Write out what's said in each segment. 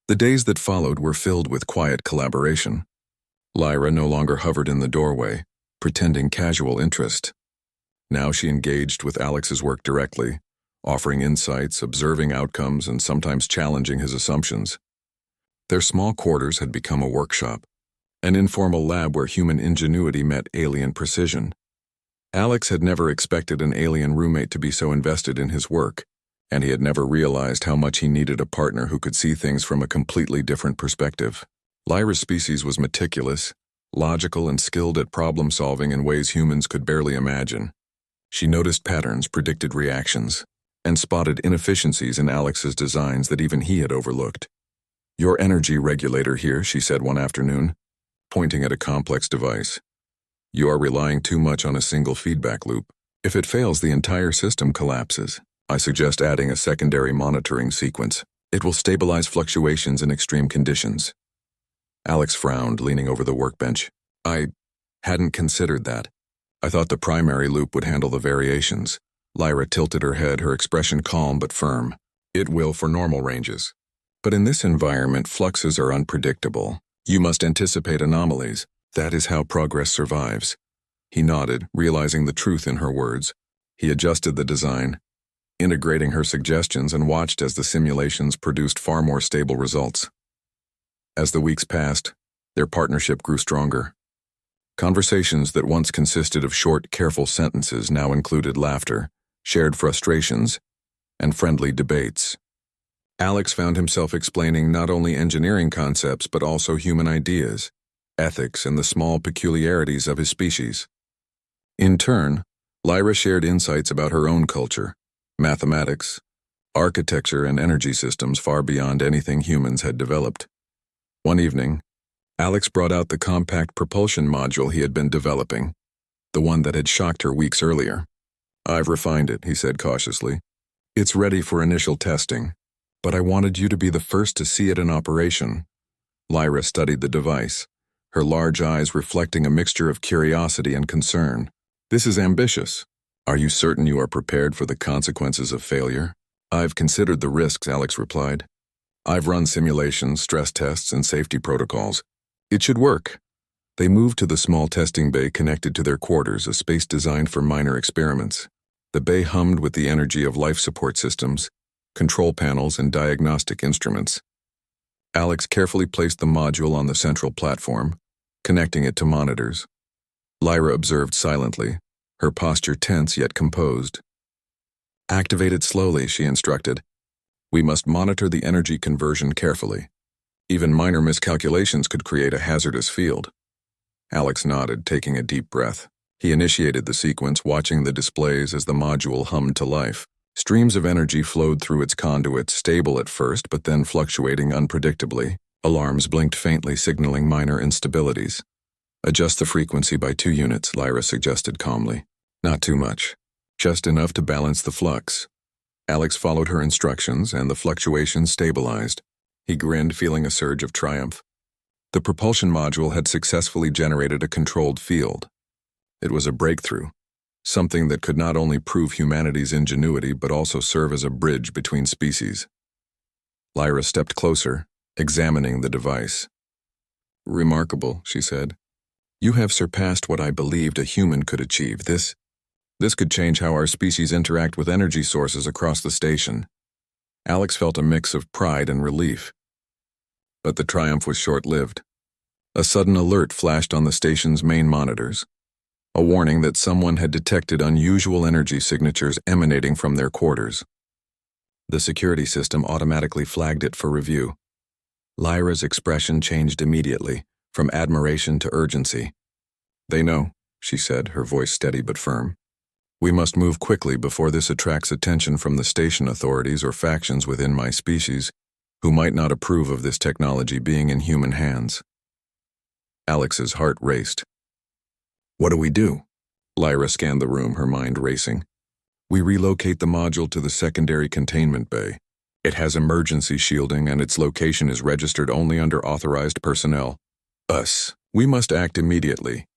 The days that followed were filled with quiet collaboration. Lyra no longer hovered in the doorway, pretending casual interest. Now she engaged with Alex's work directly, offering insights, observing outcomes, and sometimes challenging his assumptions. Their small quarters had become a workshop, an informal lab where human ingenuity met alien precision. Alex had never expected an alien roommate to be so invested in his work, and he had never realized how much he needed a partner who could see things from a completely different perspective. Lyra's species was meticulous, logical, and skilled at problem-solving in ways humans could barely imagine. She noticed patterns, predicted reactions, and spotted inefficiencies in Alex's designs that even he had overlooked. "Your energy regulator here," she said one afternoon, pointing at a complex device. "You are relying too much on a single feedback loop. If it fails, the entire system collapses. I suggest adding a secondary monitoring sequence. It will stabilize fluctuations in extreme conditions." Alex frowned, leaning over the workbench. "I hadn't considered that. I thought the primary loop would handle the variations." Lyra tilted her head, her expression calm but firm. "It will for normal ranges. But in this environment, fluxes are unpredictable. You must anticipate anomalies. That is how progress survives." He nodded, realizing the truth in her words. He adjusted the design, integrating her suggestions, and watched as the simulations produced far more stable results. As the weeks passed, their partnership grew stronger. Conversations that once consisted of short, careful sentences now included laughter, shared frustrations, and friendly debates. Alex found himself explaining not only engineering concepts but also human ideas, ethics, and the small peculiarities of his species. In turn, Lyra shared insights about her own culture, mathematics, architecture, and energy systems far beyond anything humans had developed. One evening, Alex brought out the compact propulsion module he had been developing, the one that had shocked her weeks earlier. "I've refined it," he said cautiously. "It's ready for initial testing, but I wanted you to be the first to see it in operation." Lyra studied the device, her large eyes reflecting a mixture of curiosity and concern. "This is ambitious. Are you certain you are prepared for the consequences of failure?" "I've considered the risks," Alex replied. "I've run simulations, stress tests, and safety protocols. It should work." They moved to the small testing bay connected to their quarters, a space designed for minor experiments. The bay hummed with the energy of life support systems, control panels, and diagnostic instruments. Alex carefully placed the module on the central platform, connecting it to monitors. Lyra observed silently, her posture tense yet composed. "Activate it slowly," she instructed. "We must monitor the energy conversion carefully. Even minor miscalculations could create a hazardous field." Alex nodded, taking a deep breath. He initiated the sequence, watching the displays as the module hummed to life. Streams of energy flowed through its conduits, stable at first, but then fluctuating unpredictably. Alarms blinked faintly, signaling minor instabilities. "Adjust the frequency by 2 units, Lyra suggested calmly. "Not too much. Just enough to balance the flux." Alex followed her instructions, and the fluctuations stabilized. He grinned, feeling a surge of triumph. The propulsion module had successfully generated a controlled field. It was a breakthrough, something that could not only prove humanity's ingenuity but also serve as a bridge between species. Lyra stepped closer, examining the device. "Remarkable," she said. "You have surpassed what I believed a human could achieve. This could change how our species interact with energy sources across the station." Alex felt a mix of pride and relief. But the triumph was short-lived. A sudden alert flashed on the station's main monitors, a warning that someone had detected unusual energy signatures emanating from their quarters. The security system automatically flagged it for review. Lyra's expression changed immediately, from admiration to urgency. "They know," she said, her voice steady but firm. "We must move quickly before this attracts attention from the station authorities or factions within my species who might not approve of this technology being in human hands." Alex's heart raced. "What do we do?" Lyra scanned the room, her mind racing. "We relocate the module to the secondary containment bay. It has emergency shielding and its location is registered only under authorized personnel. Us. We must act immediately."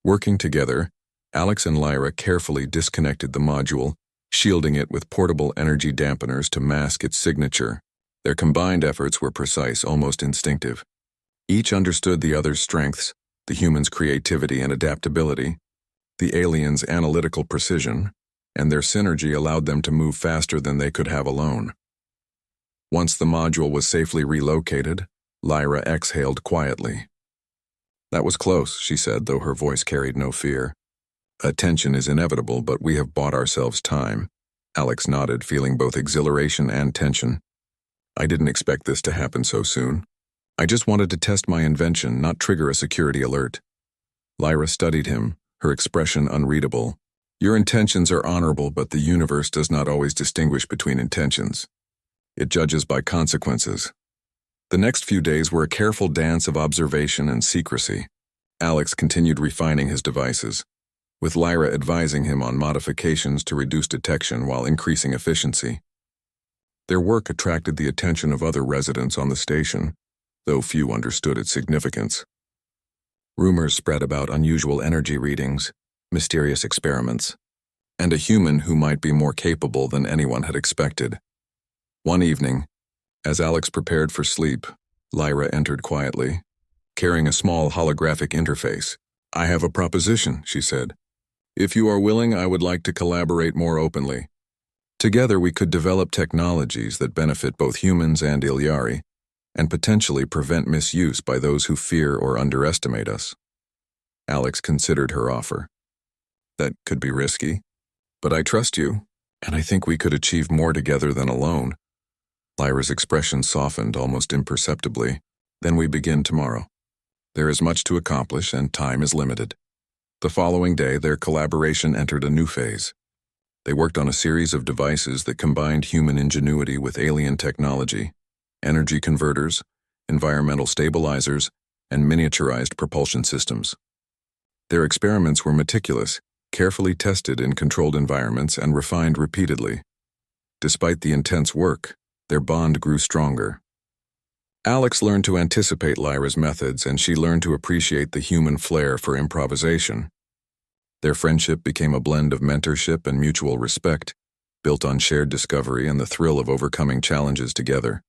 Working together, Alex and Lyra carefully disconnected the module, shielding it with portable energy dampeners to mask its signature. Their combined efforts were precise, almost instinctive. Each understood the other's strengths, the human's creativity and adaptability, the alien's analytical precision, and their synergy allowed them to move faster than they could have alone. Once the module was safely relocated, Lyra exhaled quietly. "That was close," she said, though her voice carried no fear. "Attention is inevitable, but we have bought ourselves time." Alex nodded, feeling both exhilaration and tension. "I didn't expect this to happen so soon. I just wanted to test my invention, not trigger a security alert." Lyra studied him, her expression unreadable. "Your intentions are honorable, but the universe does not always distinguish between intentions. It judges by consequences." The next few days were a careful dance of observation and secrecy. Alex continued refining his devices, with Lyra advising him on modifications to reduce detection while increasing efficiency. Their work attracted the attention of other residents on the station, though few understood its significance. Rumors spread about unusual energy readings, mysterious experiments, and a human who might be more capable than anyone had expected. One evening, as Alex prepared for sleep, Lyra entered quietly, carrying a small holographic interface. "I have a proposition," she said. "If you are willing, I would like to collaborate more openly. Together we could develop technologies that benefit both humans and Ilyari, and potentially prevent misuse by those who fear or underestimate us." Alex considered her offer. "That could be risky, but I trust you, and I think we could achieve more together than alone." Lyra's expression softened almost imperceptibly. "Then we begin tomorrow. There is much to accomplish and time is limited." The following day, their collaboration entered a new phase. They worked on a series of devices that combined human ingenuity with alien technology: energy converters, environmental stabilizers, and miniaturized propulsion systems. Their experiments were meticulous, carefully tested in controlled environments and refined repeatedly. Despite the intense work, their bond grew stronger. Alex learned to anticipate Lyra's methods, and she learned to appreciate the human flair for improvisation. Their friendship became a blend of mentorship and mutual respect, built on shared discovery and the thrill of overcoming challenges together.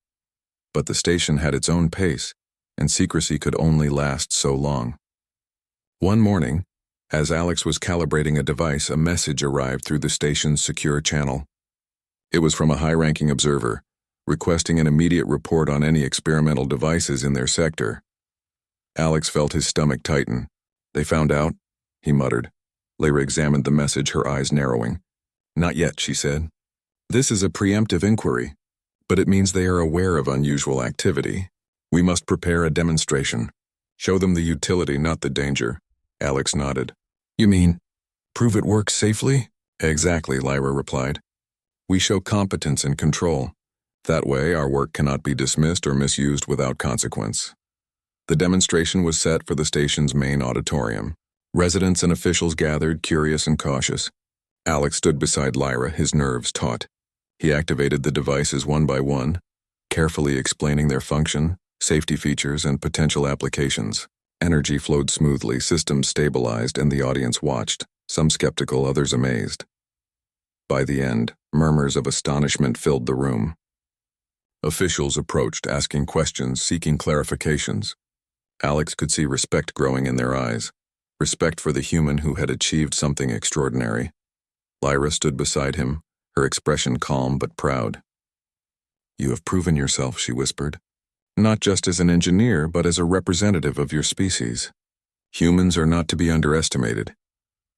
But the station had its own pace, and secrecy could only last so long. One morning, as Alex was calibrating a device, a message arrived through the station's secure channel. It was from a high-ranking observer, requesting an immediate report on any experimental devices in their sector. Alex felt his stomach tighten. "They found out?" he muttered. Lyra examined the message, her eyes narrowing. "Not yet," she said. "This is a preemptive inquiry, but it means they are aware of unusual activity. We must prepare a demonstration. Show them the utility, not the danger." Alex nodded. "You mean, prove it works safely?" "Exactly," Lyra replied. "We show competence and control. That way, our work cannot be dismissed or misused without consequence." The demonstration was set for the station's main auditorium. Residents and officials gathered, curious and cautious. Alex stood beside Lyra, his nerves taut. He activated the devices one by one, carefully explaining their function, safety features, and potential applications. Energy flowed smoothly, systems stabilized, and the audience watched, some skeptical, others amazed. By the end, murmurs of astonishment filled the room. Officials approached, asking questions, seeking clarifications. Alex could see respect growing in their eyes, respect for the human who had achieved something extraordinary. Lyra stood beside him, her expression calm but proud. "You have proven yourself," she whispered. "Not just as an engineer, but as a representative of your species. Humans are not to be underestimated."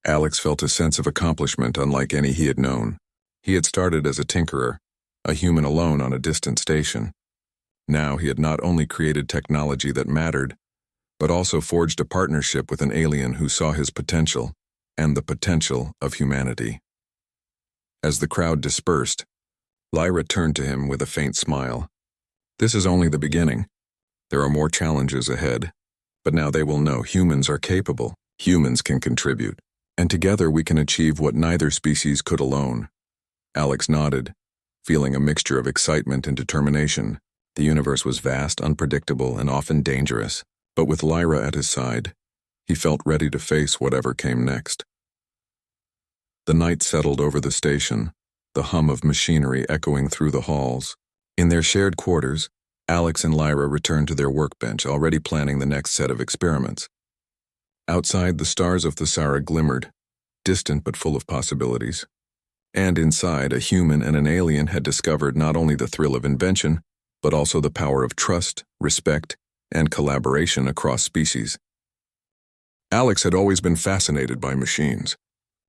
Alex felt a sense of accomplishment unlike any he had known. He had started as a tinkerer, a human alone on a distant station. Now he had not only created technology that mattered, but also forged a partnership with an alien who saw his potential and the potential of humanity. As the crowd dispersed, Lyra turned to him with a faint smile. "This is only the beginning. There are more challenges ahead, but now they will know humans are capable, humans can contribute, and together we can achieve what neither species could alone." Alex nodded, feeling a mixture of excitement and determination. The universe was vast, unpredictable, and often dangerous, but with Lyra at his side, he felt ready to face whatever came next. The night settled over the station, the hum of machinery echoing through the halls. In their shared quarters, Alex and Lyra returned to their workbench, already planning the next set of experiments. Outside, the stars of Thesara glimmered, distant but full of possibilities. And inside, a human and an alien had discovered not only the thrill of invention, but also the power of trust, respect, and collaboration across species. Alex had always been fascinated by machines.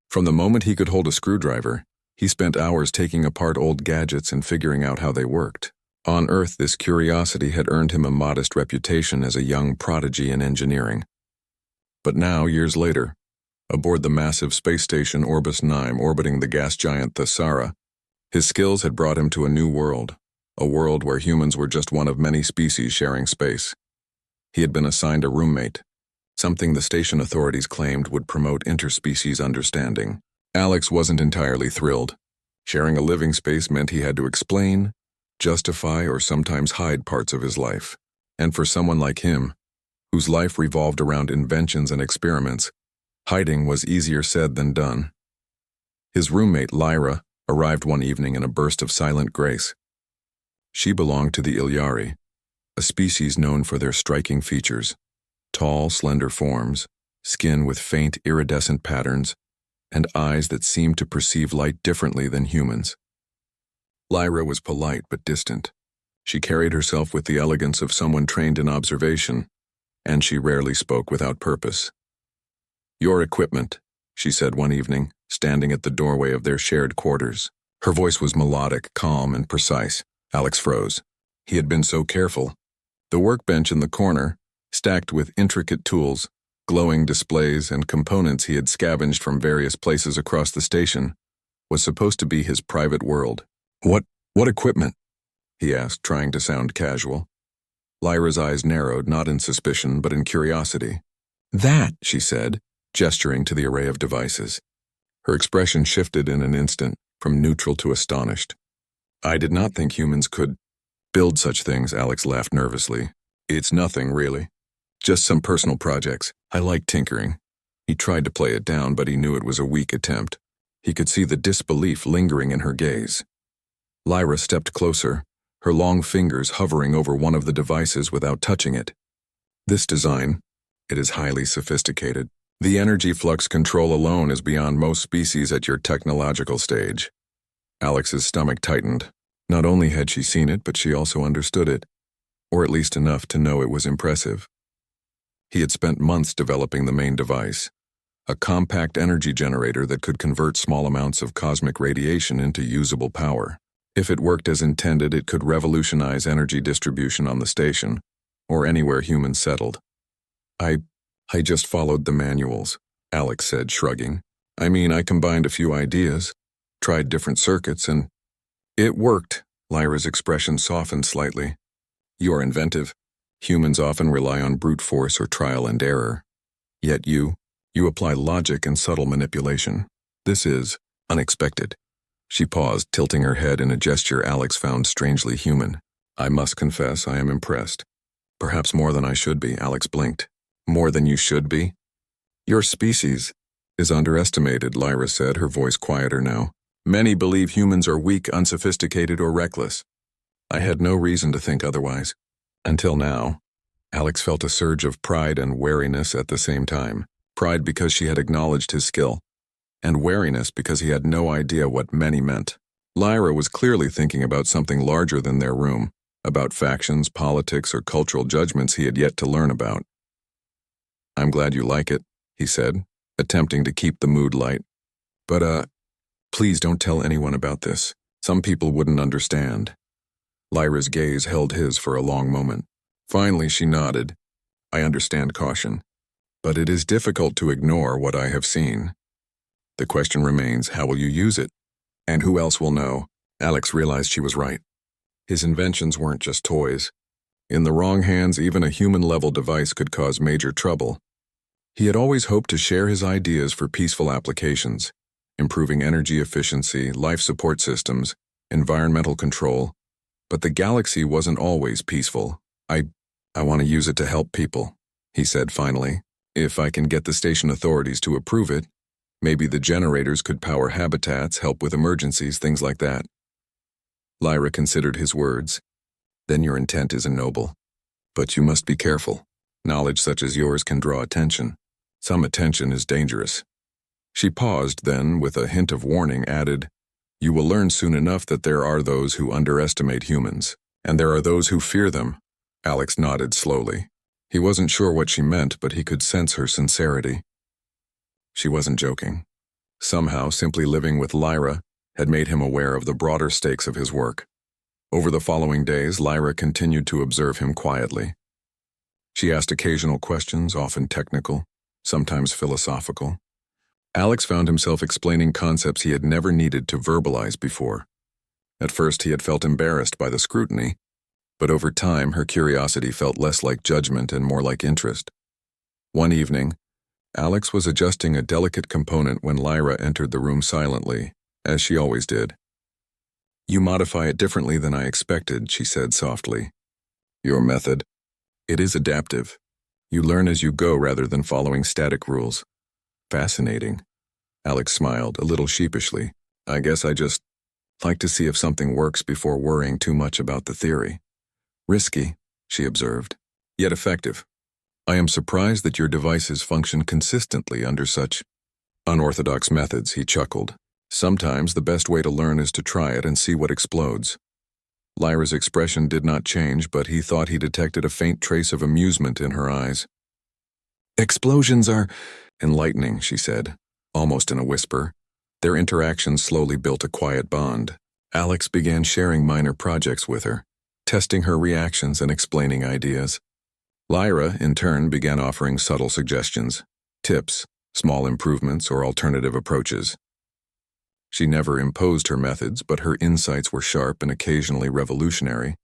From the moment he could hold a screwdriver, he spent hours taking apart old gadgets and figuring out how they worked. On Earth, this curiosity had earned him a modest reputation as a young prodigy in engineering. But now, years later, aboard the massive space station Orbis 9 orbiting the gas giant Thesara, his skills had brought him to a new world, a world where humans were just one of many species sharing space. He had been assigned a roommate, something the station authorities claimed would promote interspecies understanding. Alex wasn't entirely thrilled. Sharing a living space meant he had to explain, justify, or sometimes hide parts of his life. And for someone like him, whose life revolved around inventions and experiments, hiding was easier said than done. His roommate, Lyra, arrived one evening in a burst of silent grace. She belonged to the Ilyari, a species known for their striking features: tall, slender forms, skin with faint, iridescent patterns, and eyes that seemed to perceive light differently than humans. Lyra was polite but distant. She carried herself with the elegance of someone trained in observation, and she rarely spoke without purpose. "Your equipment," she said one evening, standing at the doorway of their shared quarters. Her voice was melodic, calm, and precise. Alex froze. He had been so careful. The workbench in the corner, stacked with intricate tools, glowing displays, and components he had scavenged from various places across the station, was supposed to be his private world. What equipment?" he asked, trying to sound casual. Lyra's eyes narrowed, not in suspicion, but in curiosity. "That," she said, gesturing to the array of devices. Her expression shifted in an instant, from neutral to astonished. "I did not think humans could build such things," Alex laughed nervously. "It's nothing, really. Just some personal projects. I like tinkering." He tried to play it down, but he knew it was a weak attempt. He could see the disbelief lingering in her gaze. Lyra stepped closer, her long fingers hovering over one of the devices without touching it. "This design, it is highly sophisticated. The energy flux control alone is beyond most species at your technological stage." Alex's stomach tightened. Not only had she seen it, but she also understood it, or at least enough to know it was impressive. He had spent months developing the main device, a compact energy generator that could convert small amounts of cosmic radiation into usable power. If it worked as intended, it could revolutionize energy distribution on the station, or anywhere humans settled. I just followed the manuals," Alex said, shrugging. "I mean, I combined a few ideas, tried different circuits, and it worked." Lyra's expression softened slightly. "You are inventive. Humans often rely on brute force or trial and error. Yet you apply logic and subtle manipulation. This is unexpected." She paused, tilting her head in a gesture Alex found strangely human. "I must confess, I am impressed. Perhaps more than I should be," Alex blinked. "More than you should be?" "Your species is underestimated," Lyra said, her voice quieter now. "Many believe humans are weak, unsophisticated, or reckless. I had no reason to think otherwise. Until now." Alex felt a surge of pride and wariness at the same time. Pride because she had acknowledged his skill, and wariness because he had no idea what many meant. Lyra was clearly thinking about something larger than their room, about factions, politics, or cultural judgments he had yet to learn about. "I'm glad you like it," he said, attempting to keep the mood light. But, please don't tell anyone about this. Some people wouldn't understand." Lyra's gaze held his for a long moment. Finally, she nodded. "I understand caution, but it is difficult to ignore what I have seen. The question remains, how will you use it? And who else will know?" Alex realized she was right. His inventions weren't just toys. In the wrong hands, even a human-level device could cause major trouble. He had always hoped to share his ideas for peaceful applications, improving energy efficiency, life support systems, environmental control. But the galaxy wasn't always peaceful. I want to use it to help people," he said finally. "If I can get the station authorities to approve it, maybe the generators could power habitats, help with emergencies, things like that." Lyra considered his words. Then your intent is noble. But you must be careful. Knowledge such as yours can draw attention. Some attention is dangerous. She paused, then, with a hint of warning, added, You will learn soon enough that there are those who underestimate humans, and there are those who fear them. Alex nodded slowly. He wasn't sure what she meant, but he could sense her sincerity. She wasn't joking. Somehow, simply living with Lyra had made him aware of the broader stakes of his work. Over the following days, Lyra continued to observe him quietly. She asked occasional questions, often technical, sometimes philosophical. Alex found himself explaining concepts he had never needed to verbalize before. At first, he had felt embarrassed by the scrutiny, but over time, her curiosity felt less like judgment and more like interest. One evening, Alex was adjusting a delicate component when Lyra entered the room silently, as she always did. You modify it differently than I expected, she said softly. Your method? It is adaptive. You learn as you go rather than following static rules. Fascinating. Alex smiled, a little sheepishly. I guess I just like to see if something works before worrying too much about the theory. Risky, she observed, yet effective. I am surprised that your devices function consistently under such unorthodox methods, he chuckled. Sometimes the best way to learn is to try it and see what explodes. Lyra's expression did not change, but he thought he detected a faint trace of amusement in her eyes. Explosions are enlightening, she said, almost in a whisper. Their interaction slowly built a quiet bond. Alex began sharing minor projects with her, testing her reactions and explaining ideas. Lyra, in turn, began offering subtle suggestions, tips, small improvements, or alternative approaches. She never imposed her methods, but her insights were sharp and occasionally revolutionary.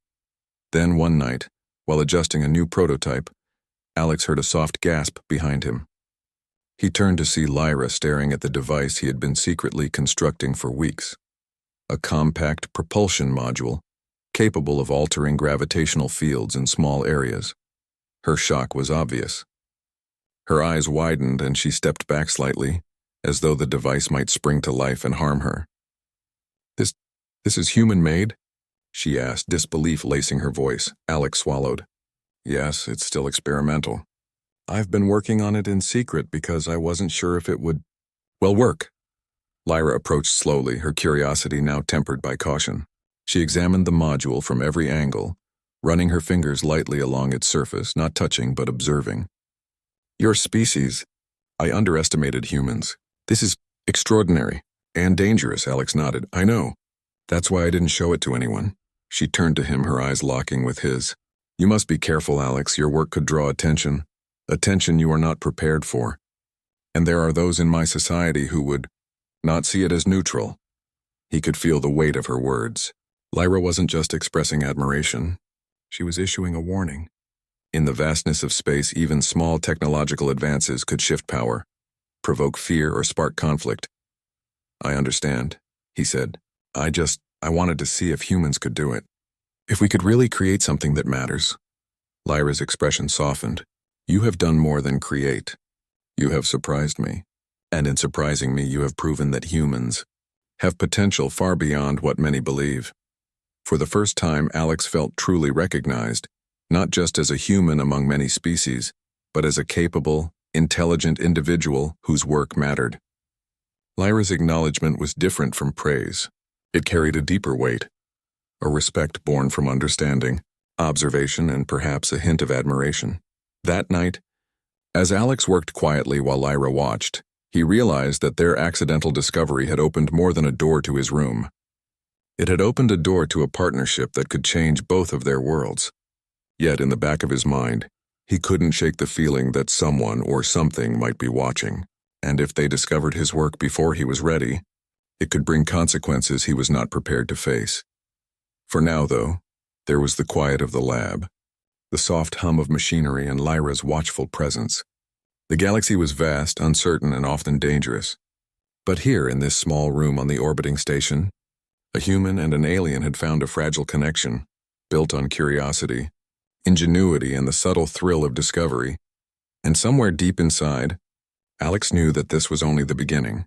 Then one night, while adjusting a new prototype, Alex heard a soft gasp behind him. He turned to see Lyra staring at the device he had been secretly constructing for weeks. A compact propulsion module, capable of altering gravitational fields in small areas. Her shock was obvious. Her eyes widened and she stepped back slightly, as though the device might spring to life and harm her. This is human-made? She asked, disbelief lacing her voice. Alex swallowed. Yes, it's still experimental. I've been working on it in secret because I wasn't sure if it would, work. Lyra approached slowly, her curiosity now tempered by caution. She examined the module from every angle, running her fingers lightly along its surface, not touching but observing. Your species. I underestimated humans. This is extraordinary and dangerous, Alex nodded. I know. That's why I didn't show it to anyone. She turned to him, her eyes locking with his. You must be careful, Alex. Your work could draw attention. Attention you are not prepared for. And there are those in my society who would not see it as neutral. He could feel the weight of her words. Lyra wasn't just expressing admiration. She was issuing a warning. In the vastness of space, even small technological advances could shift power, provoke fear, or spark conflict. I understand, he said. I wanted to see if humans could do it. If we could really create something that matters. Lyra's expression softened. You have done more than create. You have surprised me. And in surprising me, you have proven that humans have potential far beyond what many believe. For the first time, Alex felt truly recognized, not just as a human among many species, but as a capable, intelligent individual whose work mattered. Lyra's acknowledgement was different from praise. It carried a deeper weight, a respect born from understanding, observation, and perhaps a hint of admiration. That night, as Alex worked quietly while Lyra watched, he realized that their accidental discovery had opened more than a door to his room. It had opened a door to a partnership that could change both of their worlds. Yet in the back of his mind, he couldn't shake the feeling that someone or something might be watching, and if they discovered his work before he was ready, it could bring consequences he was not prepared to face. For now, though, there was the quiet of the lab, the soft hum of machinery, and Lyra's watchful presence. The galaxy was vast, uncertain, and often dangerous. But here, in this small room on the orbiting station, a human and an alien had found a fragile connection, built on curiosity, ingenuity, and the subtle thrill of discovery. And somewhere deep inside, Alex knew that this was only the beginning.